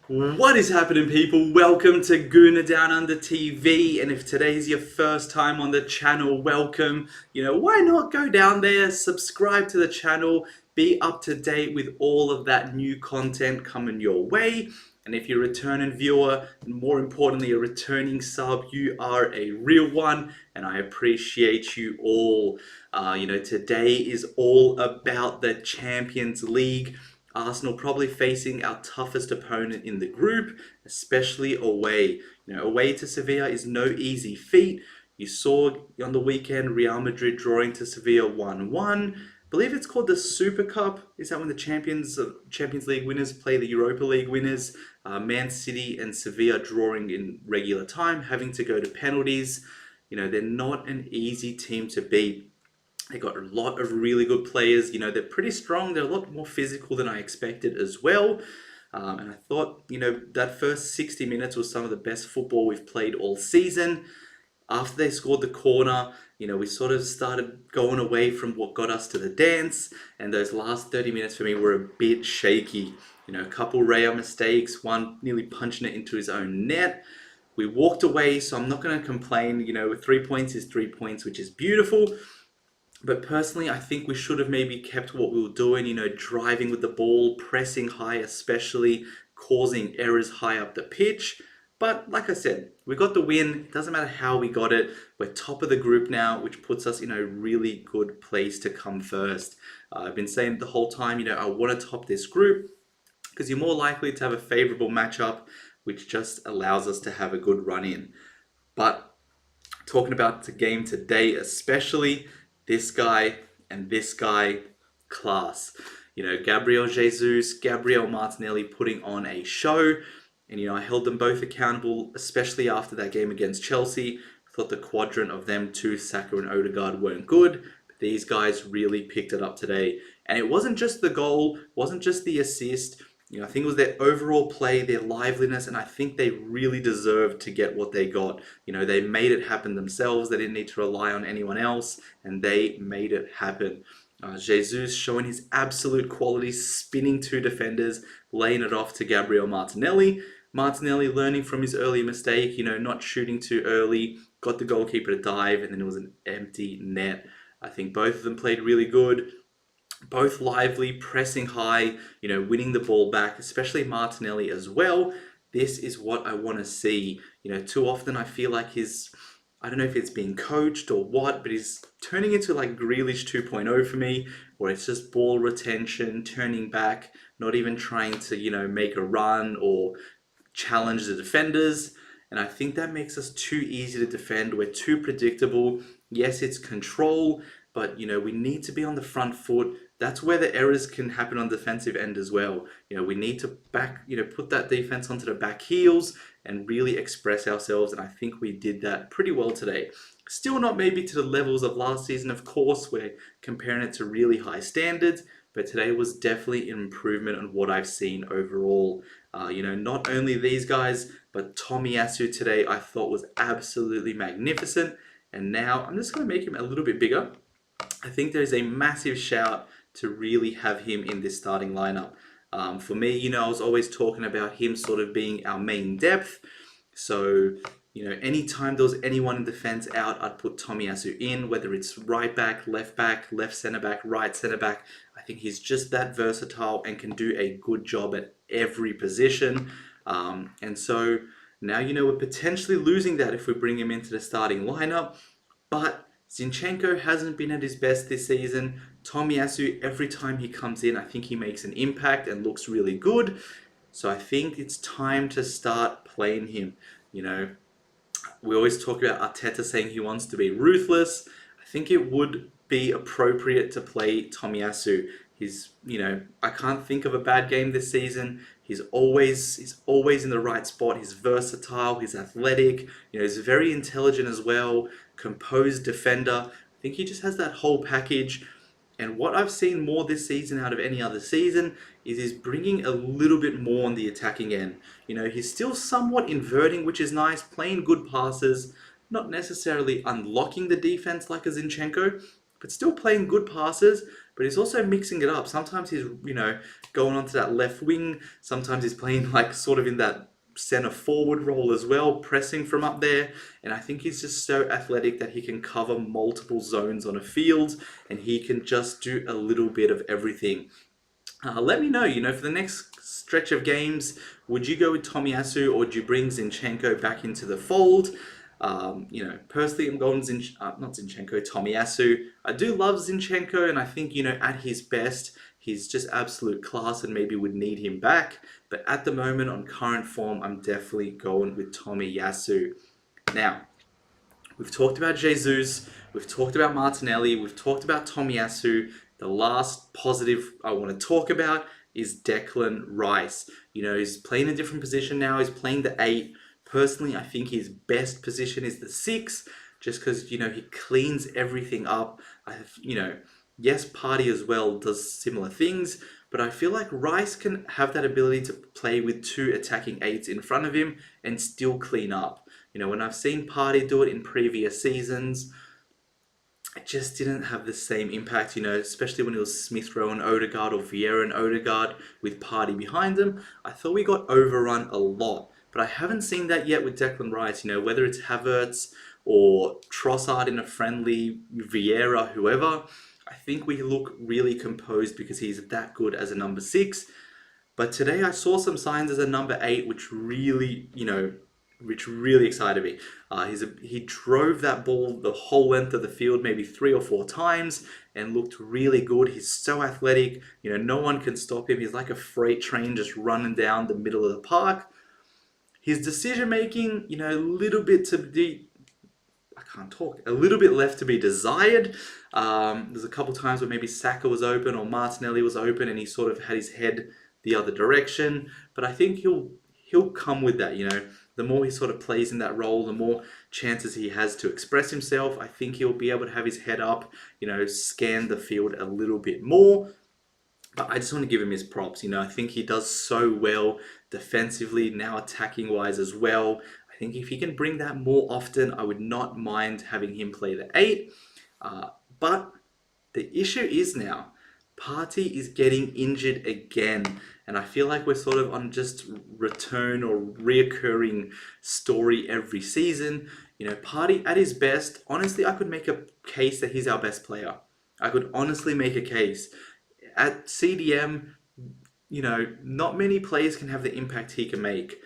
What is happening, people? Welcome to Gooner Down Under TV, and if today's your first time on the channel, welcome. Why not go down there, subscribe to the channel, be up to date with all of that new content coming your way. And if you're a returning viewer, and more importantly, a returning sub, you are a real one, and I appreciate you all. Today is all about the Champions League. Arsenal probably facing our toughest opponent in the group, especially away. Away to Sevilla is no easy feat. You saw on the weekend Real Madrid drawing to Sevilla 1-1. I believe it's called the Super Cup. Is that when the Champions League winners play the Europa League winners? Man City and Sevilla drawing in regular time, having to go to penalties. They're not an easy team to beat. They got a lot of really good players. They're pretty strong. They're a lot more physical than I expected as well. And I thought, that first 60 minutes was some of the best football we've played all season. After they scored the corner, we sort of started going away from what got us to the dance. And those last 30 minutes for me were a bit shaky. A couple rare mistakes, one nearly punching it into his own net. We walked away, so I'm not going to complain. 3 points is 3 points, which is beautiful. But personally, I think we should have maybe kept what we were doing, driving with the ball, pressing high, especially causing errors high up the pitch. But like I said, we got the win. It doesn't matter how we got it. We're top of the group now, which puts us in a really good place to come first. I've been saying the whole time, I want to top this group because you're more likely to have a favorable matchup, which just allows us to have a good run in. But talking about the game today, especially, this guy and this guy, class. Gabriel Jesus, Gabriel Martinelli putting on a show. And, I held them both accountable, especially after that game against Chelsea. I thought the quadrant of them two, Saka and Odegaard, weren't good. But these guys really picked it up today. And it wasn't just the goal, wasn't just the assist. I think it was their overall play, their liveliness, and I think they really deserved to get what they got. They made it happen themselves. They didn't need to rely on anyone else, and they made it happen. Jesus showing his absolute quality, spinning two defenders, laying it off to Gabriel Martinelli. Martinelli learning from his early mistake, not shooting too early, got the goalkeeper to dive, and then it was an empty net. I think both of them played really good. Both lively, pressing high, winning the ball back, especially Martinelli as well. This is what I want to see. Too often I feel like I don't know if it's being coached or what, but he's turning into like Grealish 2.0 for me, where it's just ball retention, turning back, not even trying to, make a run or challenge the defenders. And I think that makes us too easy to defend. We're too predictable. Yes, it's control, but we need to be on the front foot. That's where the errors can happen on the defensive end as well. We need to put that defense onto the back heels and really express ourselves. And I think we did that pretty well today. Still not maybe to the levels of last season, of course. We're comparing it to really high standards, but today was definitely an improvement on what I've seen overall. Not only these guys, but Tomiyasu today I thought was absolutely magnificent. And now I'm just going to make him a little bit bigger. I think there's a massive shout to really have him in this starting lineup. For me, I was always talking about him sort of being our main depth. So, anytime there was anyone in defense out, I'd put Tomiyasu in, whether it's right back, left centre back, right centre back. I think he's just that versatile and can do a good job at every position. And so now, we're potentially losing that if we bring him into the starting lineup. But Zinchenko hasn't been at his best this season. Tomiyasu, every time he comes in, I think he makes an impact and looks really good. So I think it's time to start playing him. We always talk about Arteta saying he wants to be ruthless. I think it would be appropriate to play Tomiyasu. I can't think of a bad game this season. He's always in the right spot. He's versatile. He's athletic. He's very intelligent as well. Composed defender. I think he just has that whole package. And what I've seen more this season out of any other season is he's bringing a little bit more on the attacking end. He's still somewhat inverting, which is nice, playing good passes, not necessarily unlocking the defense like a Zinchenko, but still playing good passes. but he's also mixing it up. Sometimes he's, going onto that left wing. Sometimes he's playing like sort of in that center forward role as well, pressing from up there. And I think he's just so athletic that he can cover multiple zones on a field, and he can just do a little bit of everything. Let me know, for the next stretch of games, would you go with Tomiyasu or would you bring Zinchenko back into the fold? Personally, I'm going not Zinchenko, Tomiyasu. I do love Zinchenko, and I think, at his best, he's just absolute class and maybe would need him back. But at the moment, on current form, I'm definitely going with Tomiyasu. Now, we've talked about Jesus, we've talked about Martinelli, we've talked about Tomiyasu. The last positive I want to talk about is Declan Rice. He's playing a different position now. He's playing the 8. Personally, I think his best position is the 6, just because, he cleans everything up. Yes, Partey as well does similar things, but I feel like Rice can have that ability to play with 2 attacking 8s in front of him and still clean up. When I've seen Partey do it in previous seasons, it just didn't have the same impact, especially when it was Smith Rowe and Odegaard or Vieira and Odegaard with Partey behind them. I thought we got overrun a lot, but I haven't seen that yet with Declan Rice, whether it's Havertz or Trossard in a friendly, Vieira, whoever. I think we look really composed because he's that good as a number 6. But today I saw some signs as a number 8, which really excited me. He drove that ball the whole length of the field, maybe 3 or 4 times, and looked really good. He's so athletic. No one can stop him. He's like a freight train just running down the middle of the park. His decision making, a little bit left to be desired. There's a couple times where maybe Saka was open or Martinelli was open, and he sort of had his head the other direction. But I think he'll come with that. The more he sort of plays in that role, the more chances he has to express himself. I think he'll be able to have his head up, scan the field a little bit more. But I just want to give him his props. I think he does so well defensively, now attacking wise as well. I think if he can bring that more often, I would not mind having him play the 8. But the issue is now, Partey is getting injured again. And I feel like we're sort of on just return or reoccurring story every season. Partey at his best, honestly, I could make a case that he's our best player. I could honestly make a case. At CDM, not many players can have the impact he can make.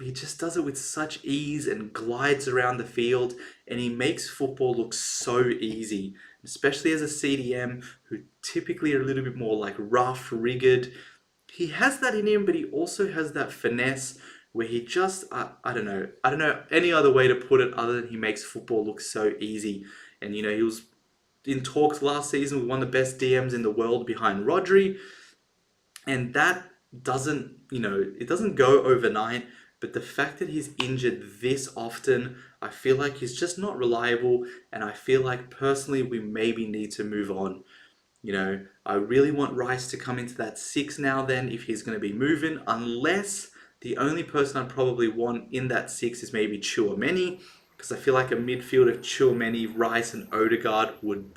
He just does it with such ease and glides around the field, and he makes football look so easy, especially as a CDM who typically are a little bit more like rough, rigid. He has that in him, but he also has that finesse where he just, I don't know any other way to put it other than he makes football look so easy. And, he was in talks last season with one of the best DMs in the world behind Rodri. And that doesn't, it doesn't go overnight. But the fact that he's injured this often, I feel like he's just not reliable. And I feel like personally, we maybe need to move on. I really want Rice to come into that 6 now then if he's going to be moving, unless the only person I'd probably want in that 6 is maybe Tchouaméni, because I feel like a midfield of Tchouaméni, Rice and Odegaard would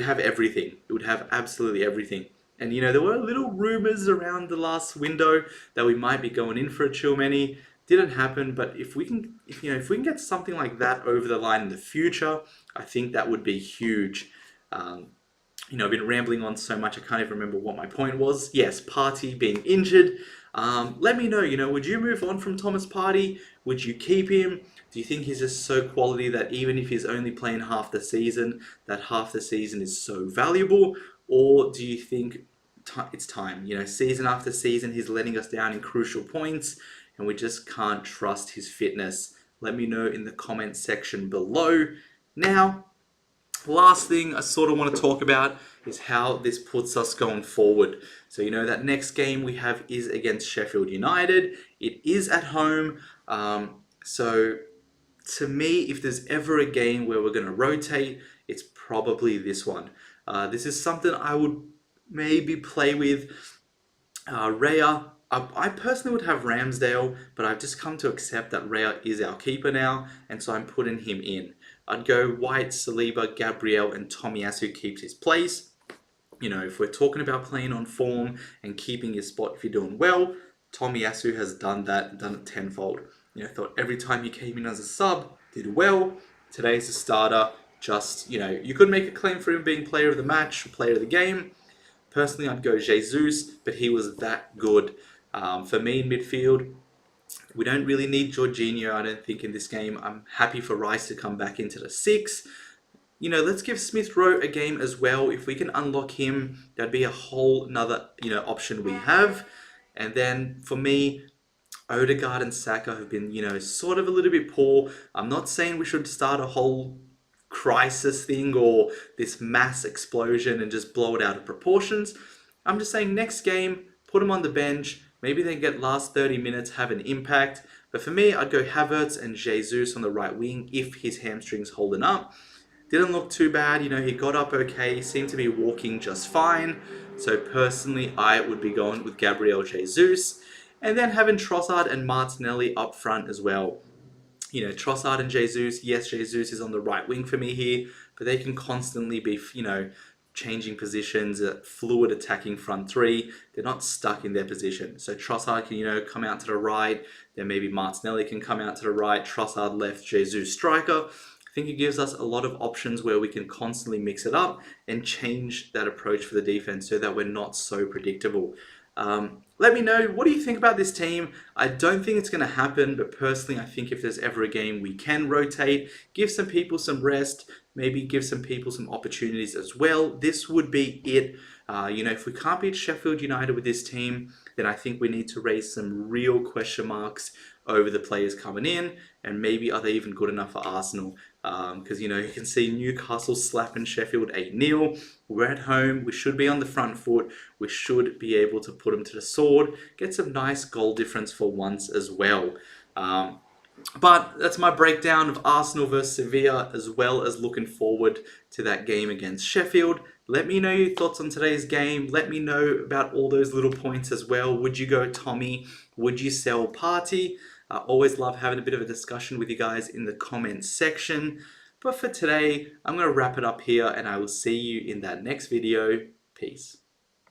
have everything. It would have absolutely everything. And there were little rumours around the last window that we might be going in for a Tchouaméni. Didn't happen, but if we can get something like that over the line in the future, I think that would be huge. I've been rambling on so much I can't even remember what my point was. Yes, Partey being injured. Let me know, would you move on from Thomas Partey? Would you keep him? Do you think he's just so quality that even if he's only playing half the season, that half the season is so valuable? Or do you think it's time? Season after season, he's letting us down in crucial points, and we just can't trust his fitness. Let me know in the comment section below. Now, last thing I sort of want to talk about is how this puts us going forward. So, that next game we have is against Sheffield United. It is at home. So, to me, if there's ever a game where we're going to rotate, it's probably this one. This is something I would maybe play with Raya. I personally would have Ramsdale, but I've just come to accept that Raya is our keeper now, and so I'm putting him in. I'd go White, Saliba, Gabriel, and Tomiyasu keeps his place. You know, if we're talking about playing on form and keeping your spot if you're doing well, Tomiyasu has done that and done it tenfold. You know, I thought every time he came in as a sub, did well. Today's a starter. Just, you know, you could make a claim for him being player of the match, player of the game. Personally, I'd go Jesus, but he was that good. For me in midfield, we don't really need Jorginho, I don't think, in this game. I'm happy for Rice to come back into the 6. You know, let's give Smith Rowe a game as well. If we can unlock him, that'd be a whole nother, you know, option we have. And then for me, Odegaard and Saka have been, you know, sort of a little bit poor. I'm not saying we should start a whole crisis thing or this mass explosion and just blow it out of proportions. I'm just saying next game, put them on the bench. Maybe they get last 30 minutes, have an impact. But for me, I'd go Havertz and Jesus on the right wing if his hamstring's holding up. Didn't look too bad, you know, he got up okay, seemed to be walking just fine. So personally, I would be going with Gabriel Jesus. And then having Trossard and Martinelli up front as well. You know, Trossard and Jesus, yes, Jesus is on the right wing for me here, but they can constantly be, you know, changing positions, fluid attacking front three. They're not stuck in their position. So Trossard can, you know, come out to the right. Then maybe Martinelli can come out to the right. Trossard left, Jesus striker. I think it gives us a lot of options where we can constantly mix it up and change that approach for the defense so that we're not so predictable. Let me know, what do you think about this team? I don't think it's going to happen, but personally, I think if there's ever a game we can rotate, give some people some rest, maybe give some people some opportunities as well. This would be it. You know, if we can't beat Sheffield United with this team, then I think we need to raise some real question marks over the players coming in, and maybe are they even good enough for Arsenal? Because, you know, you can see Newcastle slapping Sheffield 8-0. We're at home. We should be on the front foot. We should be able to put them to the sword. Get some nice goal difference for once as well. But that's my breakdown of Arsenal versus Sevilla, as well as looking forward to that game against Sheffield. Let me know your thoughts on today's game. Let me know about all those little points as well. Would you go Tommy? Would you sell Party? I always love having a bit of a discussion with you guys in the comments section. But for today, I'm going to wrap it up here, and I will see you in that next video. Peace.